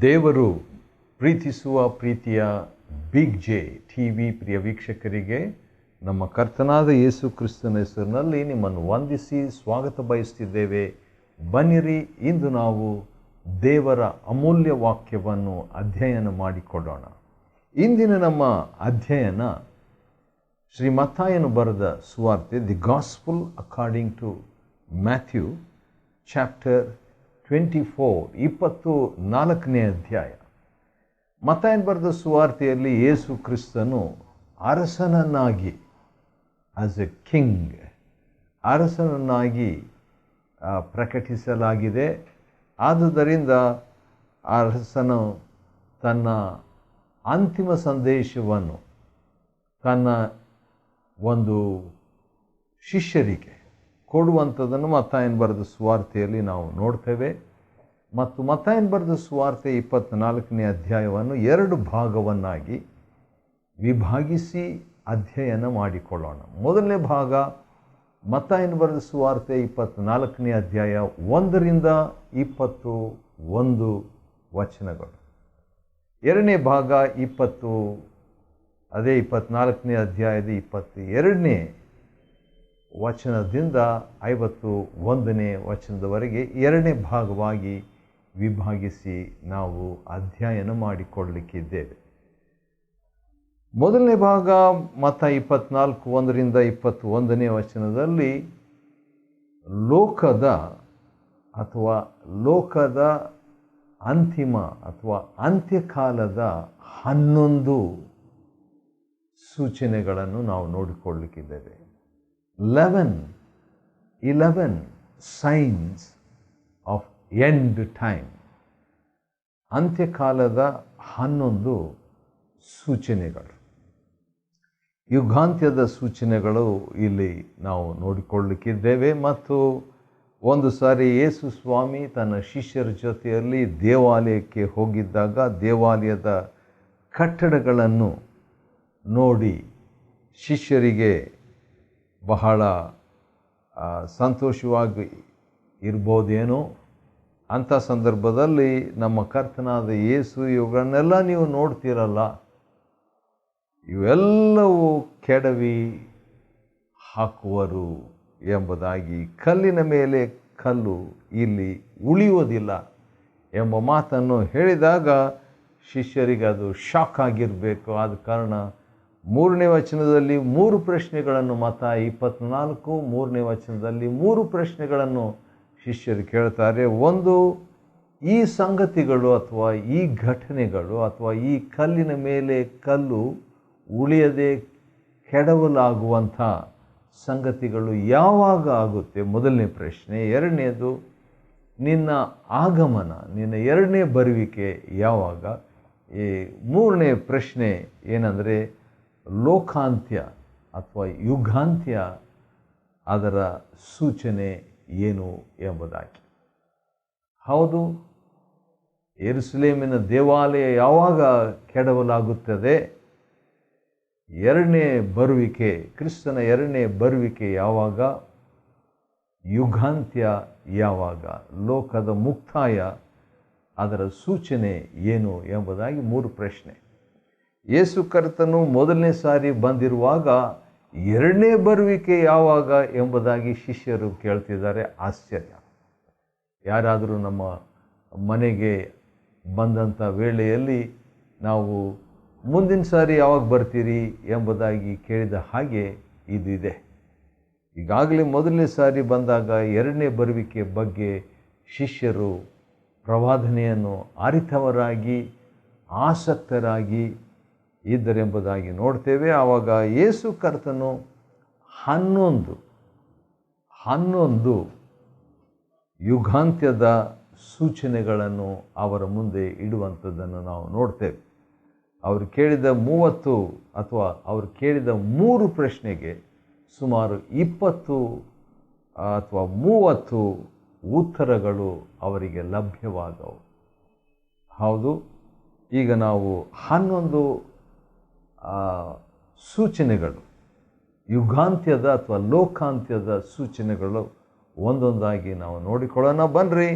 ದೇವರು ಪ್ರೀತಿಸುವ ಪ್ರೀತಿಯ ಬಿಗ್ ಜೆ ಟಿವಿ ಪ್ರಿಯ ವೀಕ್ಷಕರಿಗೆ ನಮ್ಮ ಕರ್ತನಾದ ಯೇಸು ಕ್ರಿಸ್ತನ ಹೆಸರಿನಲ್ಲಿ ನಿಮ್ಮನ್ನು ವಂದಿಸಿ ಸ್ವಾಗತ ಬಯಸುತ್ತಿದ್ದೇವೆ. ಬನ್ನಿರಿ, ಇಂದು ನಾವು ದೇವರ ಅಮೂಲ್ಯ ವಾಕ್ಯವನ್ನು ಅಧ್ಯಯನ ಮಾಡಿಕೊಳ್ಳೋಣ. ಇಂದಿನ ನಮ್ಮ ಅಧ್ಯಯನ ಶ್ರೀ ಮತ್ತಾಯನು ಬರೆದ ಸುವಾರ್ತೆ, the gospel according to Matthew chapter 24ನೇ ಅಧ್ಯಾಯ. ಮತ್ತಾಯನು ಬರೆದ ಸುವಾರ್ತೆಯಲ್ಲಿ ಯೇಸು ಕ್ರಿಸ್ತನು ಅರಸನನ್ನಾಗಿ, ಆಸ್ ಎ ಕಿಂಗ್, ಅರಸನನ್ನಾಗಿ ಪ್ರಕಟಿಸಲಾಗಿದೆ. ಆದುದರಿಂದ ಅರಸನು ತನ್ನ ಅಂತಿಮ ಸಂದೇಶವನ್ನು ತನ್ನ ಒಂದು ಶಿಷ್ಯರಿಗೆ ಕೊಡುವಂಥದ್ದನ್ನು ಮತ್ತಾಯನು ಬರೆದ ಸುವಾರ್ತೆಯಲ್ಲಿ ನಾವು ನೋಡ್ತೇವೆ. ಮತ್ತು ಮತ್ತಾಯನು ಬರೆದ ಸುವಾರ್ತೆ 24ನೇ ಅಧ್ಯಾಯವನ್ನು 2 ಭಾಗವನ್ನಾಗಿ ವಿಭಾಗಿಸಿ ಅಧ್ಯಯನ ಮಾಡಿಕೊಳ್ಳೋಣ. ಮೊದಲನೇ ಭಾಗ ಮತ್ತಾಯನು ಬರೆದ ಸುವಾರ್ತೆ 24ನೇ ಅಧ್ಯಾಯ 1ರಿಂದ 21 ವಚನಗಳು. ಎರಡನೇ ಭಾಗ 24ನೇ ಅಧ್ಯಾಯದ 22ನೇ ವಚನದಿಂದ 51ನೇ ವಚನದವರೆಗೆ ಎರಡನೇ ಭಾಗವಾಗಿ ವಿಭಾಗಿಸಿ ನಾವು ಅಧ್ಯಯನ ಮಾಡಿಕೊಳ್ಳಲಿಕ್ಕಿದ್ದೇವೆ. ಮೊದಲನೇ ಭಾಗ ಮತ್ತಾಯ 24:1ರಿಂದ 21ನೇ ವಚನದಲ್ಲಿ ಲೋಕದ ಅಂತಿಮ ಅಥವಾ ಅಂತ್ಯಕಾಲದ 11 ಸೂಚನೆಗಳನ್ನು ನಾವು ನೋಡಿಕೊಳ್ಳಲಿಕ್ಕಿದ್ದೇವೆ. 11 ಸೈನ್ಸ್ ಆಫ್ ಎಂಡ್ ಟೈಮ್, ಅಂತ್ಯಕಾಲದ 11 ಸೂಚನೆಗಳು, ಯುಗಾಂತ್ಯದ ಸೂಚನೆಗಳು ಇಲ್ಲಿ ನಾವು ನೋಡಿಕೊಳ್ಳಲಿಕ್ಕಿದ್ದೇವೆ. ಮತ್ತು ಒಂದು ಸಾರಿ ಯೇಸು ಸ್ವಾಮಿ ತನ್ನ ಶಿಷ್ಯರ ಜೊತೆಯಲ್ಲಿ ದೇವಾಲಯಕ್ಕೆ ಹೋಗಿದ್ದಾಗ ದೇವಾಲಯದ ಕಟ್ಟಡಗಳನ್ನು ನೋಡಿ ಶಿಷ್ಯರಿಗೆ ಬಹಳ ಸಂತೋಷವಾಗಿ ಇರ್ಬೋದೇನೋ. ಅಂಥ ಸಂದರ್ಭದಲ್ಲಿ ನಮ್ಮ ಕರ್ತನಾದ ಯೇಸು, ಇವುಗಳನ್ನೆಲ್ಲ ನೀವು ನೋಡ್ತೀರಲ್ಲ, ಇವೆಲ್ಲವೂ ಕೆಡವಿ ಹಾಕುವರು ಎಂಬುದಾಗಿ, ಕಲ್ಲಿನ ಮೇಲೆ ಕಲ್ಲು ಇಲ್ಲಿ ಉಳಿಯುವುದಿಲ್ಲ ಎಂಬ ಮಾತನ್ನು ಹೇಳಿದಾಗ ಶಿಷ್ಯರಿಗೆ ಅದು ಶಾಕ್ ಆಗಿರಬೇಕು. ಆದ ಕಾರಣ 3ನೇ ವಚನದಲ್ಲಿ 3 ಪ್ರಶ್ನೆಗಳನ್ನು, ಮತ್ತಾಯ 24:3ನೇ ವಚನದಲ್ಲಿ 3 ಪ್ರಶ್ನೆಗಳನ್ನು ಶಿಷ್ಯರು ಕೇಳ್ತಾರೆ. ಒಂದು, ಈ ಸಂಗತಿಗಳು ಅಥವಾ ಈ ಘಟನೆಗಳು ಅಥವಾ ಈ ಕಲ್ಲಿನ ಮೇಲೆ ಕಲ್ಲು ಉಳಿಯದೆ ಕೆಡವಲಾಗುವಂಥ ಸಂಗತಿಗಳು ಯಾವಾಗ ಆಗುತ್ತೆ? ಮೊದಲನೇ ಪ್ರಶ್ನೆ. ಎರಡನೇದು, ನಿನ್ನ ಆಗಮನ, ನಿನ್ನ 2ನೇ ಬರುವಿಕೆ ಯಾವಾಗ? ಈ 3ನೇ ಪ್ರಶ್ನೆ ಏನಂದರೆ, ಲೋಕಾಂತ್ಯ ಅಥವಾ ಯುಗಾಂತ್ಯ, ಅದರ ಸೂಚನೆ ಏನು ಎಂಬುದಾಗಿ. ಹೌದು, ಯೆರೂಸಲೇಮಿನ ದೇವಾಲಯ ಯಾವಾಗ ಕೆಡವಲಾಗುತ್ತದೆ? 2ನೇ ಬರುವಿಕೆ, ಕ್ರಿಸ್ತನ 2ನೇ ಬರುವಿಕೆ ಯಾವಾಗ? ಯುಗಾಂತ್ಯ ಯಾವಾಗ? ಲೋಕದ ಮುಕ್ತಾಯ, ಅದರ ಸೂಚನೆ ಏನು ಎಂಬುದಾಗಿ 3 ಪ್ರಶ್ನೆ. ಯೇಸು ಕರ್ತನು ಮೊದಲನೇ ಸಾರಿ ಬಂದಿರುವಾಗ 2ನೇ ಬರುವಿಕೆ ಯಾವಾಗ ಎಂಬುದಾಗಿ ಶಿಷ್ಯರು ಕೇಳ್ತಿದ್ದಾರೆ. ಆಶ್ಚರ್ಯ. ಯಾರಾದರೂ ನಮ್ಮ ಮನೆಗೆ ಬಂದಂಥ ವೇಳೆಯಲ್ಲಿ ನಾವು ಮುಂದಿನ ಸಾರಿ ಯಾವಾಗ ಬರ್ತೀರಿ ಎಂಬುದಾಗಿ ಕೇಳಿದ ಹಾಗೆ ಇದು ಇದೆ. ಈಗಾಗಲೇ ಮೊದಲನೇ ಸಾರಿ ಬಂದಾಗ 2ನೇ ಬರುವಿಕೆ ಬಗ್ಗೆ ಶಿಷ್ಯರು ಪ್ರವಾದನೆಯನ್ನು ಅರಿತವರಾಗಿ ಆಸಕ್ತರಾಗಿ ಇದ್ದರೆಂಬುದಾಗಿ ನೋಡ್ತೇವೆ. ಆವಾಗ ಯೇಸು ಕರ್ತನು 11 ಯುಗಾಂತ್ಯದ ಸೂಚನೆಗಳನ್ನು ಅವರ ಮುಂದೆ ಇಡುವಂಥದ್ದನ್ನು ನಾವು ನೋಡ್ತೇವೆ. ಅವರು ಕೇಳಿದ 3 ಪ್ರಶ್ನೆಗೆ ಸುಮಾರು 20 ಅಥವಾ 30 ಉತ್ತರಗಳು ಅವರಿಗೆ ಲಭ್ಯವಾದವು. ಹೌದು, ಈಗ ನಾವು 11 ಸೂಚನೆಗಳು, ಯುಗಾಂತ್ಯದ ಅಥವಾ ಲೋಕಾಂತ್ಯದ ಸೂಚನೆಗಳು ಒಂದೊಂದಾಗಿ ನಾವು ನೋಡಿಕೊಳ್ಳೋಣ. ಬನ್ನಿರಿ,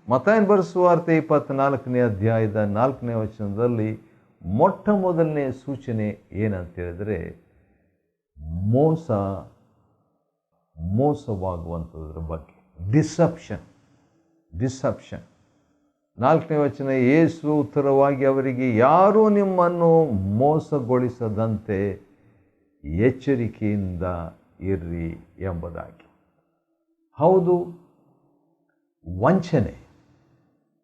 ಮತ್ತಾಯನ ಬರೆಸುವಾರ್ತೆ 24ನೇ ಅಧ್ಯಾಯದ 4ನೇ ವಚನದಲ್ಲಿ ಮೊಟ್ಟ ಮೊದಲನೇ ಸೂಚನೆ ಏನಂತ ಹೇಳಿದ್ರೆ ಮೋಸವಾಗುವಂಥದ್ರ ಬಗ್ಗೆ. ಡಿಸೆಪ್ಷನ್. 4ನೇ ವಚನ, ಯೇಸು ಉತ್ತರವಾಗಿ ಅವರಿಗೆ, ಯಾರೂ ನಿಮ್ಮನ್ನು ಮೋಸಗೊಳಿಸದಂತೆ ಎಚ್ಚರಿಕೆಯಿಂದ ಇರ್ರಿ ಎಂಬುದಾಗಿ. ಹೌದು, ವಂಚನೆ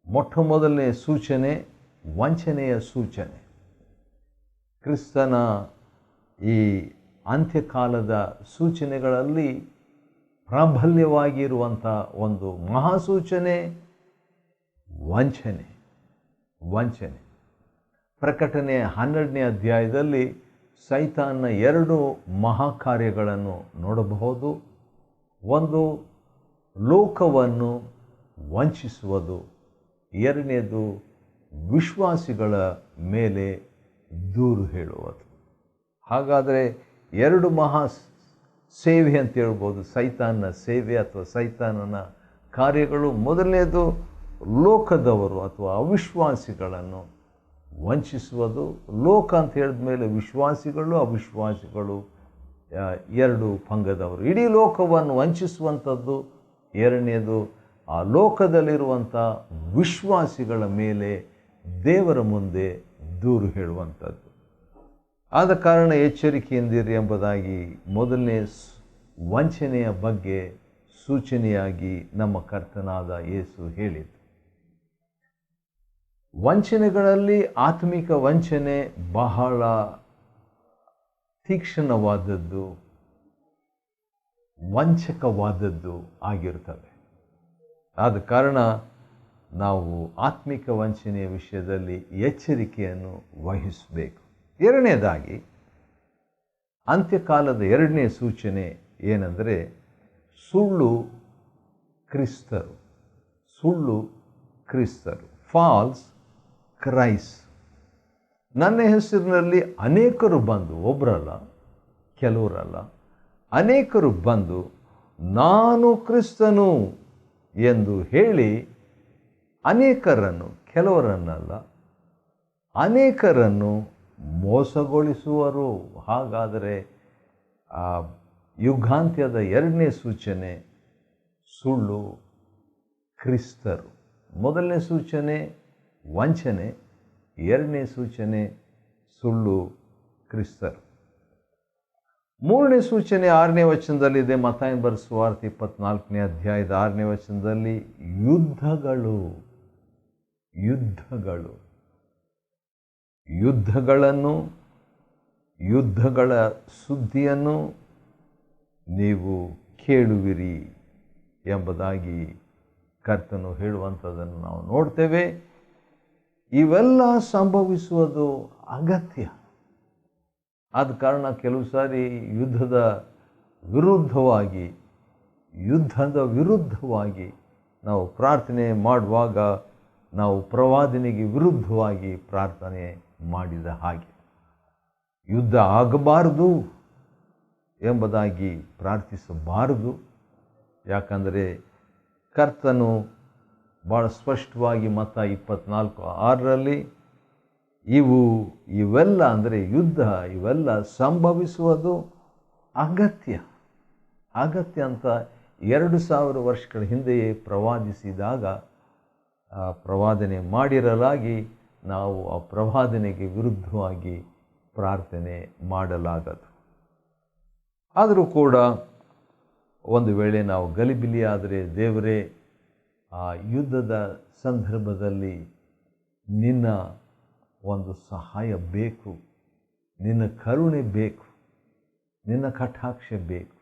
ಮೊಟ್ಟ ಮೊದಲನೇ ಸೂಚನೆ, ವಂಚನೆಯ ಸೂಚನೆ. ಕ್ರಿಸ್ತನ ಈ ಅಂತ್ಯಕಾಲದ ಸೂಚನೆಗಳಲ್ಲಿ ಪ್ರಾಬಲ್ಯವಾಗಿರುವಂಥ ಒಂದು ಮಹಾಸೂಚನೆ ವಂಚನೆ. ಪ್ರಕಟಣೆ 12ನೇ ಅಧ್ಯಾಯದಲ್ಲಿ ಸೈತಾನ್ನ 2 ಮಹಾಕಾರ್ಯಗಳನ್ನು ನೋಡಬಹುದು. ಒಂದು, ಲೋಕವನ್ನು ವಂಚಿಸುವುದು. 2ನೇದು, ವಿಶ್ವಾಸಿಗಳ ಮೇಲೆ ದೂರು ಹೇಳುವುದು. ಹಾಗಾದರೆ 2 ಮಹಾ ಸೇವೆ ಅಂತ ಹೇಳ್ಬೋದು, ಸೈತಾನ್ನ ಸೇವೆ ಅಥವಾ ಸೈತಾನನ ಕಾರ್ಯಗಳು. ಮೊದಲನೇದು, ಲೋಕದವರು ಅಥವಾ ಅವಿಶ್ವಾಸಿಗಳನ್ನು ವಂಚಿಸುವುದು. ಲೋಕ ಅಂತ ಹೇಳಿದ ಮೇಲೆ ವಿಶ್ವಾಸಿಗಳು ಅವಿಶ್ವಾಸಿಗಳು 2 ಪಂಗದವರು. ಇಡೀ ಲೋಕವನ್ನು ವಂಚಿಸುವಂಥದ್ದು. 2ನೇದು, ಆ ಲೋಕದಲ್ಲಿರುವಂಥ ವಿಶ್ವಾಸಿಗಳ ಮೇಲೆ ದೇವರ ಮುಂದೆ ದೂರು ಹೇಳುವಂಥದ್ದು. ಆದ ಕಾರಣ ಎಚ್ಚರಿಕೆಯಿಂದಿರಿ ಎಂಬುದಾಗಿ ಮೊದಲನೇ ವಂಚನೆಯ ಬಗ್ಗೆ ಸೂಚನೆಯಾಗಿ ನಮ್ಮ ಕರ್ತನಾದ ಯೇಸು ಹೇಳಿತು. ವಂಚನೆಗಳಲ್ಲಿ ಆತ್ಮಿಕ ವಂಚನೆ ಬಹಳ ತೀಕ್ಷ್ಣವಾದದ್ದು, ವಂಚಕವಾದದ್ದು ಆಗಿರ್ತವೆ. ಆದ ಕಾರಣ ನಾವು ಆತ್ಮಿಕ ವಂಚನೆಯ ವಿಷಯದಲ್ಲಿ ಎಚ್ಚರಿಕೆಯನ್ನು ವಹಿಸಬೇಕು. 2ನೇದಾಗಿ, ಅಂತ್ಯಕಾಲದ 2ನೇ ಸೂಚನೆ ಏನೆಂದರೆ ಸುಳ್ಳು ಕ್ರಿಸ್ತರು, ಫಾಲ್ಸ್ ಕ್ರೈಸ್ಟ್. ನನ್ನ ಹೆಸರಿನಲ್ಲಿ ಅನೇಕರು ಬಂದು, ಒಬ್ಬರಲ್ಲ, ಕೆಲವರಲ್ಲ, ಅನೇಕರು ಬಂದು ನಾನು ಕ್ರಿಸ್ತನು ಎಂದು ಹೇಳಿ ಅನೇಕರನ್ನು, ಕೆಲವರನ್ನಲ್ಲ ಅನೇಕರನ್ನು ಮೋಸಗೊಳಿಸುವರು. ಹಾಗಾದರೆ ಆ ಯುಗಾಂತ್ಯದ 2ನೇ ಸೂಚನೆ ಸುಳ್ಳು ಕ್ರಿಸ್ತರು. ಮೊದಲನೇ ಸೂಚನೆ ವಂಚನೆ, 2ನೇ ಸೂಚನೆ ಸುಳ್ಳು ಕ್ರಿಸ್ತರು. 3ನೇ ಸೂಚನೆ 6ನೇ ವಚನದಲ್ಲಿದೆ. ಮತ್ತಾಯನ ಬರೆಸುವಾರ್ತೆ 24ನೇ ಅಧ್ಯಾಯದ 6ನೇ ವಚನದಲ್ಲಿ ಯುದ್ಧಗಳನ್ನು, ಯುದ್ಧಗಳ ಸುದ್ದಿಯನ್ನು ನೀವು ಕೇಳುವಿರಿ ಎಂಬುದಾಗಿ ಕರ್ತನು ಹೇಳುವಂಥದ್ದನ್ನು ನಾವು ನೋಡ್ತೇವೆ. ಇವೆಲ್ಲ ಸಂಭವಿಸುವುದು ಅಗತ್ಯ. ಆದ ಕಾರಣ ಕೆಲವು ಸಾರಿ ಯುದ್ಧದ ವಿರುದ್ಧವಾಗಿ ನಾವು ಪ್ರಾರ್ಥನೆ ಮಾಡುವಾಗ ನಾವು ಪ್ರವಾದನೆಗೆ ವಿರುದ್ಧವಾಗಿ ಪ್ರಾರ್ಥನೆ ಮಾಡಿದ ಹಾಗೆ. ಯುದ್ಧ ಆಗಬಾರದು ಎಂಬುದಾಗಿ ಪ್ರಾರ್ಥಿಸಬಾರದು. ಯಾಕಂದರೆ ಕರ್ತನು ಭಾಳ ಸ್ಪಷ್ಟವಾಗಿ ಮತ್ತಾಯ 24:6 ಇವೆಲ್ಲ ಅಂದರೆ ಯುದ್ಧ, ಇವೆಲ್ಲ ಸಂಭವಿಸುವುದು ಅಗತ್ಯ ಅಂತ 2000 ವರ್ಷಗಳ ಹಿಂದೆಯೇ ಪ್ರವಾದಿಸಿದಾಗ ಪ್ರವಾದನೆ ಮಾಡಿರಲಾಗಿ ನಾವು ಆ ಪ್ರವಾದನೆಗೆ ವಿರುದ್ಧವಾಗಿ ಪ್ರಾರ್ಥನೆ ಮಾಡಲಾಗದು. ಆದರೂ ಕೂಡ ಒಂದು ವೇಳೆ ನಾವು ಗಲಿಬಿಲಿಯಾದರೆ, ದೇವರೇ ಆ ಯುದ್ಧದ ಸಂದರ್ಭದಲ್ಲಿ ನಿನ್ನ ಒಂದು ಸಹಾಯ ಬೇಕು, ನಿನ್ನ ಕರುಣೆ ಬೇಕು, ನಿನ್ನ ಕಟಾಕ್ಷ ಬೇಕು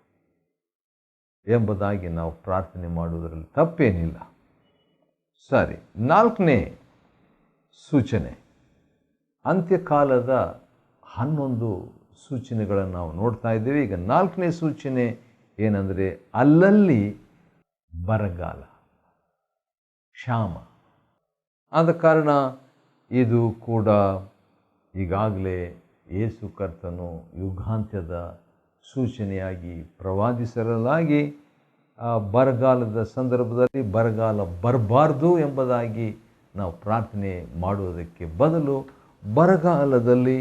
ಎಂಬುದಾಗಿ ನಾವು ಪ್ರಾರ್ಥನೆ ಮಾಡುವುದರಲ್ಲಿ ತಪ್ಪೇನಿಲ್ಲ. ಸರಿ, 4ನೇ ಸೂಚನೆ, ಅಂತ್ಯಕಾಲದ 11 ಸೂಚನೆಗಳನ್ನು ನಾವು ನೋಡ್ತಾ ಇದ್ದೇವೆ. ಈಗ 4ನೇ ಸೂಚನೆ ಏನಂದರೆ ಅಲ್ಲಲ್ಲಿ ಬರಗಾಲ, ಕ್ಷಾಮ. ಆದ ಕಾರಣ ಇದು ಕೂಡ ಈಗಾಗಲೇ ಯೇಸು ಕರ್ತನು ಯುಗಾಂತ್ಯದ ಸೂಚನೆಯಾಗಿ ಪ್ರವಾದಿಸಿರಲಾಗಿ ಬರಗಾಲದ ಸಂದರ್ಭದಲ್ಲಿ ಬರಗಾಲ ಬರಬಾರ್ದು ಎಂಬುದಾಗಿ ನಾವು ಪ್ರಾರ್ಥನೆ ಮಾಡುವುದಕ್ಕೆ ಬದಲು ಬರಗಾಲದಲ್ಲಿ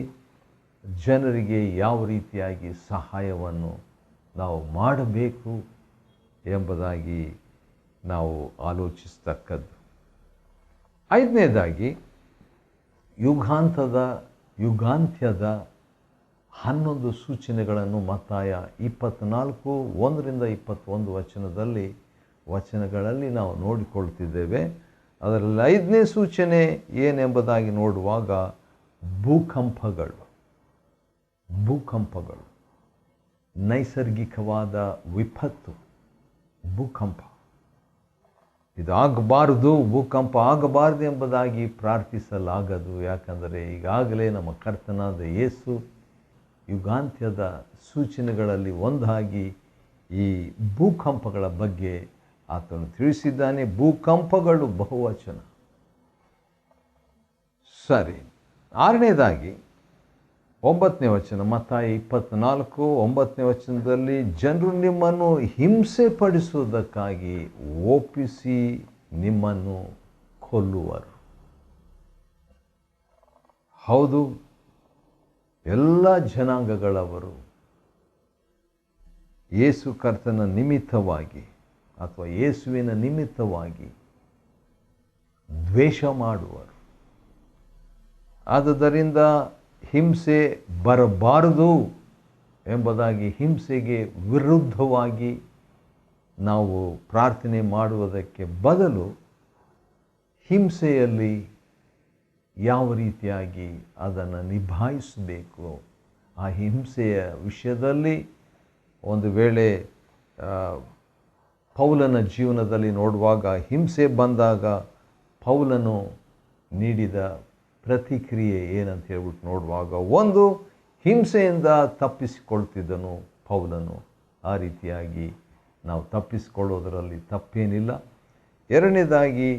ಜನರಿಗೆ ಯಾವ ರೀತಿಯಾಗಿ ಸಹಾಯವನ್ನು ನಾವು ಮಾಡಬೇಕು ಎಂಬುದಾಗಿ ನಾವು ಆಲೋಚಿಸ್ತಕ್ಕದ್ದು. ಐದನೇದಾಗಿ ಯುಗಾಂತ್ಯದ 11 ಸೂಚನೆಗಳನ್ನು ಮತ್ತಾಯ 24:1-21 ವಚನಗಳಲ್ಲಿ ನಾವು ನೋಡಿಕೊಳ್ತಿದ್ದೇವೆ. ಅದರಲ್ಲಿ 5ನೇ ಸೂಚನೆ ಏನೆಂಬುದಾಗಿ ನೋಡುವಾಗ ಭೂಕಂಪಗಳು, ನೈಸರ್ಗಿಕವಾದ ವಿಪತ್ತು, ಭೂಕಂಪ ಇದು ಆಗಬಾರದು, ಭೂಕಂಪ ಆಗಬಾರದು ಎಂಬುದಾಗಿ ಪ್ರಾರ್ಥಿಸಲಾಗದು. ಯಾಕಂದರೆ ಈಗಾಗಲೇ ನಮ್ಮ ಕರ್ತನಾದ ಯೇಸು ಯುಗಾಂತ್ಯದ ಸೂಚನೆಗಳಲ್ಲಿ ಒಂದಾಗಿ ಈ ಭೂಕಂಪಗಳ ಬಗ್ಗೆ ಆತನು ತಿಳಿಸಿದ್ದಾನೆ. ಭೂಕಂಪಗಳು ಬಹುವಚನ. ಸರಿ, 6ನೇದಾಗಿ 9ನೇ ವಚನ, ಮತ್ತಾಯ 24:9 ಜನರು ನಿಮ್ಮನ್ನು ಹಿಂಸೆ ಪಡಿಸುವುದಕ್ಕಾಗಿ ಒಪ್ಪಿಸಿ ನಿಮ್ಮನ್ನು ಕೊಲ್ಲುವರು. ಹೌದು, ಎಲ್ಲ ಜನಾಂಗಗಳವರು ಯೇಸು ಕರ್ತನ ನಿಮಿತ್ತವಾಗಿ ಅಥವಾ ಯೇಸುವಿನ ನಿಮಿತ್ತವಾಗಿ ದ್ವೇಷ ಮಾಡುವರು. ಆದುದರಿಂದ ಹಿಂಸೆ ಬರಬಾರದು ಎಂಬುದಾಗಿ ಹಿಂಸೆಗೆ ವಿರುದ್ಧವಾಗಿ ನಾವು ಪ್ರಾರ್ಥನೆ ಮಾಡುವುದಕ್ಕೆ ಬದಲು ಹಿಂಸೆಯಲ್ಲಿ ಯಾವ ರೀತಿಯಾಗಿ ಅದನ್ನು ನಿಭಾಯಿಸಬೇಕು, ಆ ಹಿಂಸೆಯ ವಿಷಯದಲ್ಲಿ ಒಂದು ವೇಳೆ ಪೌಲನ ಜೀವನದಲ್ಲಿ ನೋಡುವಾಗ ಹಿಂಸೆ ಬಂದಾಗ ಪೌಲನು ನೀಡಿದ ಪ್ರತಿಕ್ರಿಯೆ ಏನಂತ ಹೇಳ್ಬಿಟ್ಟು ನೋಡುವಾಗ, ಒಂದು, ಹಿಂಸೆಯಿಂದ ತಪ್ಪಿಸಿಕೊಳ್ತಿದ್ದನು ಪೌಲನು. ಆ ರೀತಿಯಾಗಿ ನಾವು ತಪ್ಪಿಸಿಕೊಳ್ಳೋದರಲ್ಲಿ ತಪ್ಪೇನಿಲ್ಲ. ಎರಡನೇದಾಗಿ,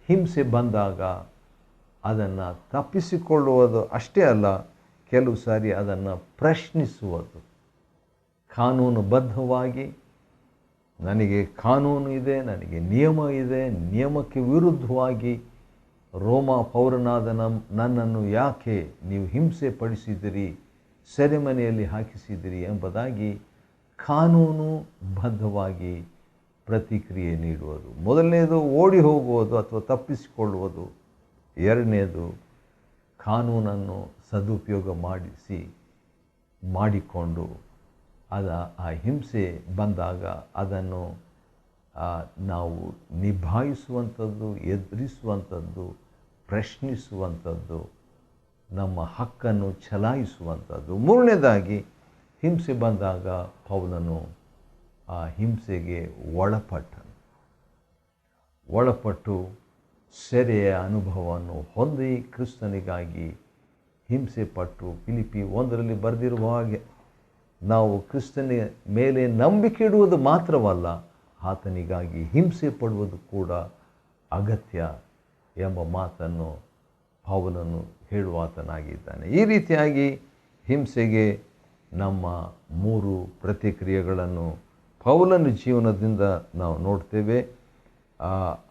ಹಿಂಸೆ ಬಂದಾಗ ಅದನ್ನು ತಪ್ಪಿಸಿಕೊಳ್ಳುವುದು ಅಷ್ಟೇ ಅಲ್ಲ, ಕೆಲವು ಸಾರಿ ಅದನ್ನು ಪ್ರಶ್ನಿಸುವುದು. ಕಾನೂನುಬದ್ಧವಾಗಿ ನನಗೆ ಕಾನೂನು ಇದೆ, ನನಗೆ ನಿಯಮ ಇದೆ, ನಿಯಮಕ್ಕೆ ವಿರುದ್ಧವಾಗಿ ರೋಮ ಪೌರನಾದ ನನ್ನನ್ನು ಯಾಕೆ ನೀವು ಹಿಂಸೆ ಪಡಿಸಿದಿರಿ, ಸೆರೆಮನೆಯಲ್ಲಿ ಹಾಕಿಸಿದಿರಿ ಎಂಬುದಾಗಿ ಕಾನೂನುಬದ್ಧವಾಗಿ ಪ್ರತಿಕ್ರಿಯೆ ನೀಡುವುದು. ಮೊದಲನೇದು ಓಡಿ ಹೋಗುವುದು ಅಥವಾ ತಪ್ಪಿಸಿಕೊಳ್ಳುವುದು. ಎರಡನೇದು ಕಾನೂನನ್ನು ಸದುಪಯೋಗ ಮಾಡಿಕೊಂಡು ಆ ಹಿಂಸೆ ಬಂದಾಗ ಅದನ್ನು ನಾವು ನಿಭಾಯಿಸುವಂಥದ್ದು, ಎದುರಿಸುವಂಥದ್ದು, ಪ್ರಶ್ನಿಸುವಂಥದ್ದು, ನಮ್ಮ ಹಕ್ಕನ್ನು ಚಲಾಯಿಸುವಂಥದ್ದು. ಮೂರನೇದಾಗಿ, ಹಿಂಸೆ ಬಂದಾಗ ಪೌಲನು ಆ ಹಿಂಸೆಗೆ ಒಳಪಟ್ಟು ಸೆರೆಯ ಅನುಭವವನ್ನು ಹೊಂದಿ ಕ್ರಿಸ್ತನಿಗಾಗಿ ಹಿಂಸೆ ಪಟ್ಟು, ಫಿಲಿಪ್ಪಿ 1 ಬರೆದಿರುವ ಹಾಗೆ ನಾವು ಕ್ರಿಸ್ತನ ಮೇಲೆ ನಂಬಿಕೆ ಇಡುವುದು ಮಾತ್ರವಲ್ಲ, ಆತನಿಗಾಗಿ ಹಿಂಸೆ ಪಡುವುದು ಕೂಡ ಅಗತ್ಯ ಎಂಬ ಮಾತನ್ನು ಪೌಲನು ಹೇಳುವಾತನಾಗಿದ್ದಾನೆ. ಈ ರೀತಿಯಾಗಿ ಹಿಂಸೆಗೆ ನಮ್ಮ 3 ಪ್ರತಿಕ್ರಿಯೆಗಳನ್ನು ಪೌಲನ ಜೀವನದಿಂದ ನಾವು ನೋಡ್ತೇವೆ.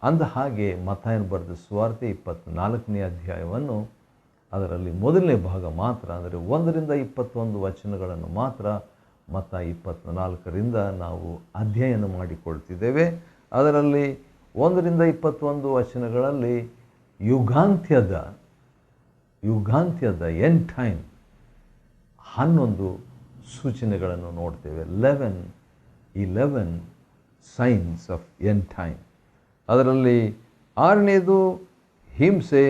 ಅಂದ ಹಾಗೆ ಮತ್ತಾಯನ ಬರೆದ ಸುವಾರ್ತೆ 24ನೇ ಅಧ್ಯಾಯವನ್ನು ಅದರಲ್ಲಿ ಮೊದಲನೇ ಭಾಗ ಮಾತ್ರ, ಅಂದರೆ 1-21 ವಚನಗಳನ್ನು ಮಾತ್ರ ಮತ್ತಾಯ 24 ನಾವು ಅಧ್ಯಯನ ಮಾಡಿಕೊಳ್ತಿದ್ದೇವೆ. ಅದರಲ್ಲಿ 1-21 ವಚನಗಳಲ್ಲಿ ಯುಗಾಂತ್ಯದ ಎಂಡ್ ಟೈಮ್ 11 ಸೂಚನೆಗಳನ್ನು ನೋಡ್ತೇವೆ. 11 ಸೈನ್ಸ್ ಆಫ್ ಎಂಡ್ ಟೈಮ್. ಅದರಲ್ಲಿ 6ನೇದು ಹಿಂಸೆ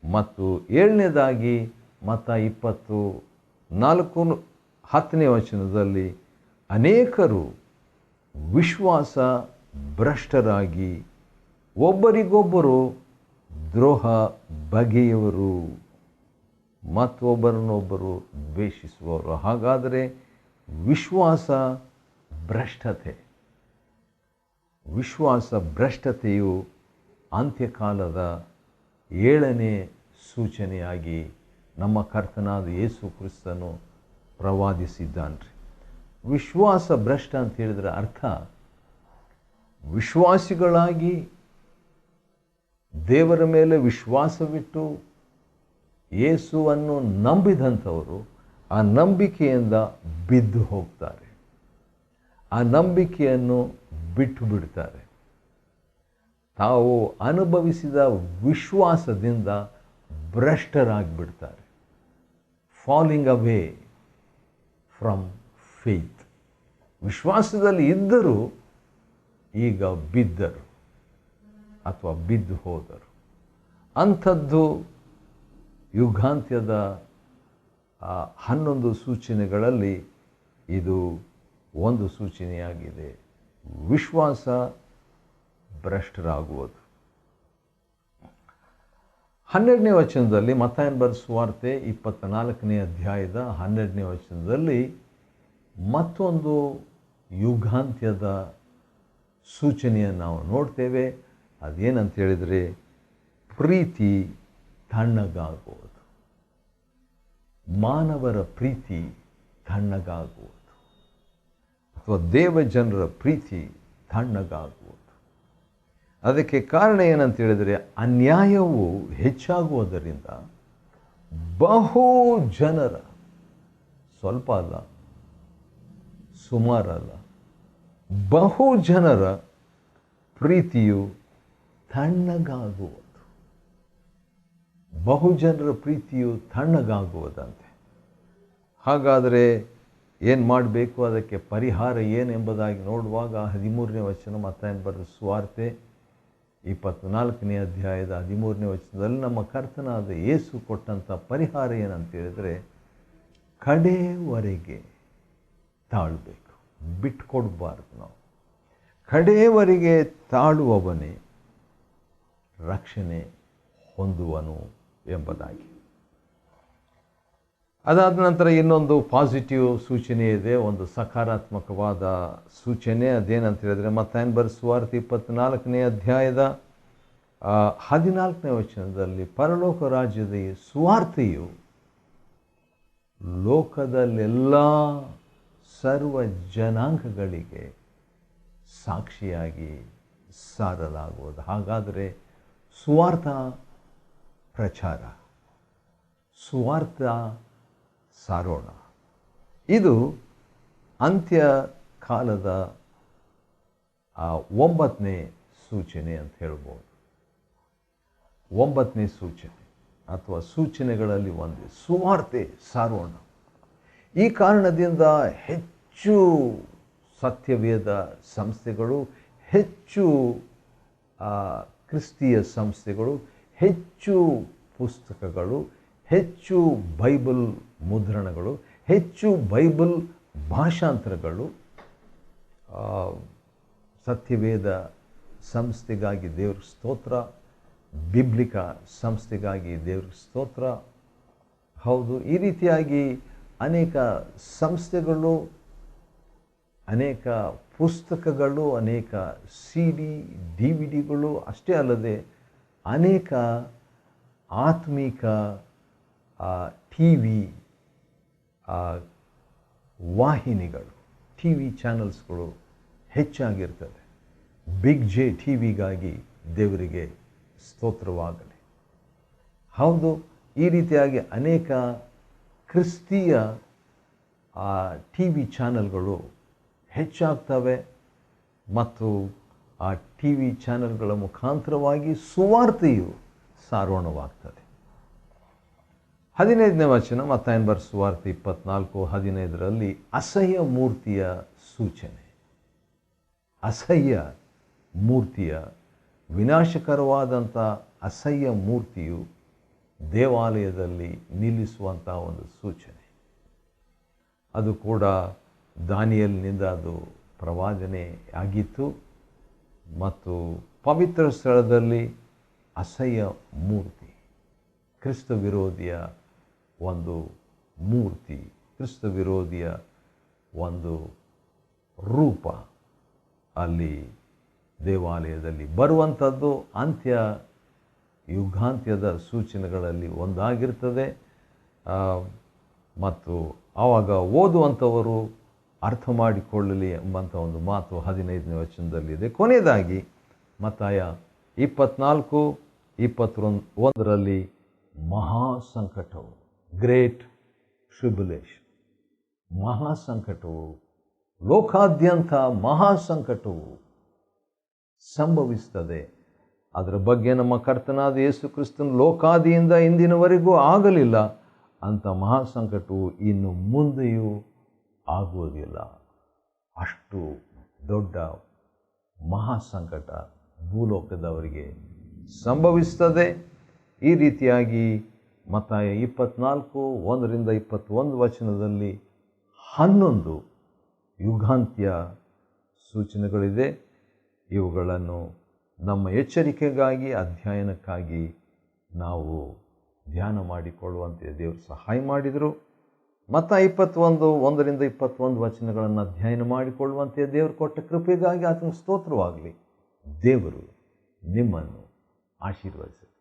ಮತ್ತು 7ನೇದಾಗಿ ಮತ್ತಾಯ 24:10 ವಚನದಲ್ಲಿ ಅನೇಕರು ವಿಶ್ವಾಸ ಭ್ರಷ್ಟರಾಗಿ ಒಬ್ಬರಿಗೊಬ್ಬರು ದ್ರೋಹ ಬಗೆಯುವರು ಮತ್ತು ಒಬ್ಬರನ್ನೊಬ್ಬರು ದ್ವೇಷಿಸುವವರು. ಹಾಗಾದರೆ ವಿಶ್ವಾಸ ಭ್ರಷ್ಟತೆಯು ಅಂತ್ಯಕಾಲದ 7ನೇ ಸೂಚನೆಯಾಗಿ ನಮ್ಮ ಕರ್ತನಾದ ಯೇಸು ಕ್ರಿಸ್ತನು ಪ್ರವಾದಿಸಿದ್ದಾನ್ರಿ. ವಿಶ್ವಾಸ ಭ್ರಷ್ಟ ಅಂತ ಹೇಳಿದರೆ ಅರ್ಥ ವಿಶ್ವಾಸಿಗಳಾಗಿ ದೇವರ ಮೇಲೆ ವಿಶ್ವಾಸವಿಟ್ಟು ಯೇಸುವನ್ನು ನಂಬಿದಂಥವರು ಆ ನಂಬಿಕೆಯಿಂದ ಬಿದ್ದು ಹೋಗ್ತಾರೆ, ಆ ನಂಬಿಕೆಯನ್ನು ಬಿಟ್ಟು ಬಿಡ್ತಾರೆ. ತಾವು ಅನುಭವಿಸಿದ ವಿಶ್ವಾಸದಿಂದ ಭ್ರಷ್ಟರಾಗಿಬಿಡ್ತಾರೆ. Falling away from faith. ವಿಶ್ವಾಸದಲ್ಲಿ ಇದ್ದರೂ ಈಗ ಬಿದ್ದರು ಅಥವಾ ಬಿದ್ದು ಹೋದರು. ಅಂಥದ್ದು ಯುಗಾಂತ್ಯದ 11 ಸೂಚನೆಗಳಲ್ಲಿ ಇದು ಒಂದು ಸೂಚನೆಯಾಗಿದೆ. ವಿಶ್ವಾಸ ಭ್ರಷ್ಟರಾಗುವುದು. 12ನೇ ವಚನದಲ್ಲಿ, ಮತ್ತಾಯನ ಬರೆದ ಸುವಾರ್ತೆ 24ನೇ ಅಧ್ಯಾಯದ 12ನೇ ವಚನದಲ್ಲಿ ಮತ್ತೊಂದು ಯುಗಾಂತ್ಯದ ಸೂಚನೆಯನ್ನು ನಾವು ನೋಡ್ತೇವೆ. ಅದೇನಂತ ಹೇಳಿದರೆ, ಪ್ರೀತಿ ತಣ್ಣಗಾಗುವುದು. ಮಾನವರ ಪ್ರೀತಿ ತಣ್ಣಗಾಗುವುದು ಅಥವಾ ದೇವಜನರ ಪ್ರೀತಿ ತಣ್ಣಗಾಗುವುದು. ಅದಕ್ಕೆ ಕಾರಣ ಏನಂತ ಹೇಳಿದರೆ, ಅನ್ಯಾಯವು ಹೆಚ್ಚಾಗುವುದರಿಂದ ಬಹು ಜನರ, ಸ್ವಲ್ಪ ಅಲ್ಲ, ಸುಮಾರಲ್ಲ, ಬಹು ಜನರ ಪ್ರೀತಿಯು ತಣ್ಣಗಾಗುವುದು. ಬಹುಜನರ ಪ್ರೀತಿಯು ತಣ್ಣಗಾಗುವುದಂತೆ. ಹಾಗಾದರೆ ಏನು ಮಾಡಬೇಕು, ಅದಕ್ಕೆ ಪರಿಹಾರ ಏನೆಂಬುದಾಗಿ ನೋಡುವಾಗ 13ನೇ ವಚನ, ಮತ್ತಾಯನ ಬರೆದ ಸುವಾರ್ತೆ 24ನೇ ಅಧ್ಯಾಯದ 13ನೇ ವಚನದಲ್ಲಿ ನಮ್ಮ ಕರ್ತನಾದ ಯೇಸು ಕೊಟ್ಟಂಥ ಪರಿಹಾರ ಏನಂತ ಹೇಳಿದರೆ, ಕಡೆಯವರೆಗೆ ತಾಳಬೇಕು, ಬಿಟ್ಕೊಡ್ಬಾರ್ದು. ನಾವು ಕಡೆಯವರೆಗೆ ತಾಳುವವನೇ ರಕ್ಷಣೆ ಹೊಂದುವನು ಎಂಬುದಾಗಿ. ಅದಾದ ನಂತರ ಇನ್ನೊಂದು ಪಾಸಿಟಿವ್ ಸೂಚನೆ ಇದೆ, ಒಂದು ಸಕಾರಾತ್ಮಕವಾದ ಸೂಚನೆ. ಅದೇನಂತ ಹೇಳಿದರೆ, ಮತ್ತಾಯನ ಬರೆದ ಸುವಾರ್ತೆ 24ನೇ ಅಧ್ಯಾಯದ 14ನೇ ವಚನದಲ್ಲಿ, ಪರಲೋಕ ರಾಜ್ಯದ ಈ ಸುವಾರ್ತೆಯು ಲೋಕದಲ್ಲೆಲ್ಲ ಸರ್ವ ಜನಾಂಗಗಳಿಗೆ ಸಾಕ್ಷಿಯಾಗಿ ಸಾರಲಾಗುವುದು. ಹಾಗಾದರೆ ಸುವಾರ್ಥ ಪ್ರಚಾರ, ಸುವಾರ್ಥ ಸಾರೋಣ. ಇದು ಅಂತ್ಯ ಕಾಲದ 9ನೇ ಸೂಚನೆ ಅಂತ ಹೇಳ್ಬೋದು. 9ನೇ ಸೂಚನೆ ಅಥವಾ ಸೂಚನೆಗಳಲ್ಲಿ ಒಂದು, ಸುವಾರ್ತೆ ಸಾರೋಣ. ಈ ಕಾರಣದಿಂದ ಹೆಚ್ಚು ಸತ್ಯವೇದ ಸಂಸ್ಥೆಗಳು, ಹೆಚ್ಚು ಕ್ರಿಸ್ತೀಯ ಸಂಸ್ಥೆಗಳು, ಹೆಚ್ಚು ಪುಸ್ತಕಗಳು, ಹೆಚ್ಚು ಬೈಬಲ್ ಮುದ್ರಣಗಳು, ಹೆಚ್ಚು ಬೈಬಲ್ ಭಾಷಾಂತರಗಳು, ಸತ್ಯವೇದ ಸಂಸ್ಥೆಗಾಗಿ ದೇವ್ರಿಗೆ ಸ್ತೋತ್ರ, ಬಿಬ್ಲಿಕ ಸಂಸ್ಥೆಗಾಗಿ ದೇವ್ರಿಗೆ ಸ್ತೋತ್ರ. ಹೌದು, ಈ ರೀತಿಯಾಗಿ ಅನೇಕ ಸಂಸ್ಥೆಗಳು, ಅನೇಕ ಪುಸ್ತಕಗಳು, ಅನೇಕ CD, DVD ಅಷ್ಟೇ ಅಲ್ಲದೆ ಅನೇಕ ಆತ್ಮಿಕ TV ವಾಹಿನಿಗಳು, TV ಚಾನಲ್ಸ್ಗಳು ಹೆಚ್ಚಾಗಿರ್ತದೆ. ಬಿಗ್ ಜೆ ಟಿವಿಗಾಗಿ ದೇವರಿಗೆ ಸ್ತೋತ್ರವಾಗಲಿ. ಹೌದು, ಈ ರೀತಿಯಾಗಿ ಅನೇಕ ಕ್ರಿಸ್ತೀಯ TV ಚಾನಲ್ಗಳು ಹೆಚ್ಚಾಗ್ತವೆ ಮತ್ತು ಆ TV ಚಾನಲ್ಗಳ ಮುಖಾಂತರವಾಗಿ ಸುವಾರ್ತೆಯು ಸಾರೋಣವಾಗ್ತದೆ. 15ನೇ ವಚನ, ಮತ್ತಾಯನ ಬರೆದ ಸುವಾರ್ತೆ 24:15ರಲ್ಲಿ ಅಸಹ್ಯ ಮೂರ್ತಿಯ ಸೂಚನೆ. ಅಸಹ್ಯ ಮೂರ್ತಿಯ, ವಿನಾಶಕರವಾದಂಥ ಅಸಹ್ಯ ಮೂರ್ತಿಯು ದೇವಾಲಯದಲ್ಲಿ ನಿಲ್ಲಿಸುವಂಥ ಒಂದು ಸೂಚನೆ. ಅದು ಕೂಡ ದಾನಿಯೇಲನಿಂದ ಅದು ಪ್ರವಾದನೆ ಆಗಿತ್ತು. ಮತ್ತು ಪವಿತ್ರ ಸ್ಥಳದಲ್ಲಿ ಅಸಹ್ಯ ಮೂರ್ತಿ, ಕ್ರಿಸ್ತ ವಿರೋಧಿಯ ಒಂದು ಮೂರ್ತಿ, ಕ್ರಿಸ್ತ ವಿರೋಧಿಯ ಒಂದು ರೂಪ ಅಲ್ಲಿ ದೇವಾಲಯದಲ್ಲಿ ಬರುವಂಥದ್ದು ಯುಗಾಂತ್ಯದ ಸೂಚನೆಗಳಲ್ಲಿ ಒಂದಾಗಿರ್ತದೆ. ಮತ್ತು ಆವಾಗ ಓದುವಂಥವರು ಅರ್ಥ ಮಾಡಿಕೊಳ್ಳಲಿ ಎಂಬಂಥ ಒಂದು ಮಾತು 15ನೇ ವಚನದಲ್ಲಿದೆ. ಕೊನೆಯದಾಗಿ ಮತ್ತಾಯ 24:21ರಲ್ಲಿ ಮಹಾಸಂಕಟವು, ಗ್ರೇಟ್ ಟ್ರಿಬ್ಯುಲೇಷನ್, ಮಹಾಸಂಕಟವು, ಲೋಕಾದ್ಯಂತ ಮಹಾಸಂಕಟವು ಸಂಭವಿಸ್ತದೆ. ಅದರ ಬಗ್ಗೆ ನಮ್ಮ ಕರ್ತನಾದ ಯೇಸು ಕ್ರಿಸ್ತನ ಲೋಕಾದಿಯಿಂದ ಇಂದಿನವರೆಗೂ ಆಗಲಿಲ್ಲ. ಅಂಥ ಮಹಾಸಂಕಟವು ಇನ್ನು ಮುಂದೆಯೂ ಆಗುವುದಿಲ್ಲ. ಅಷ್ಟು ದೊಡ್ಡ ಮಹಾಸಂಕಟ ಭೂಲೋಕದವರಿಗೆ ಸಂಭವಿಸ್ತದೆ. ಈ ರೀತಿಯಾಗಿ ಮತ್ತಾಯ 24:1-21 11 ಯುಗಾಂತ್ಯ ಸೂಚನೆಗಳಿದೆ. ಇವುಗಳನ್ನು ನಮ್ಮ ಎಚ್ಚರಿಕೆಗಾಗಿ, ಅಧ್ಯಯನಕ್ಕಾಗಿ ನಾವು ಧ್ಯಾನ ಮಾಡಿಕೊಳ್ಳುವಂತೆ ದೇವರು ಸಹಾಯ ಮಾಡಿದರು. ಮತ್ತಾಯ 21:1-21 ಅಧ್ಯಯನ ಮಾಡಿಕೊಳ್ಳುವಂತೆ ದೇವರು ಕೊಟ್ಟ ಕೃಪೆಗಾಗಿ ಆತನ ಸ್ತೋತ್ರವಾಗಲಿ. ದೇವರು ನಿಮ್ಮನ್ನು ಆಶೀರ್ವದಿಸಲಿ.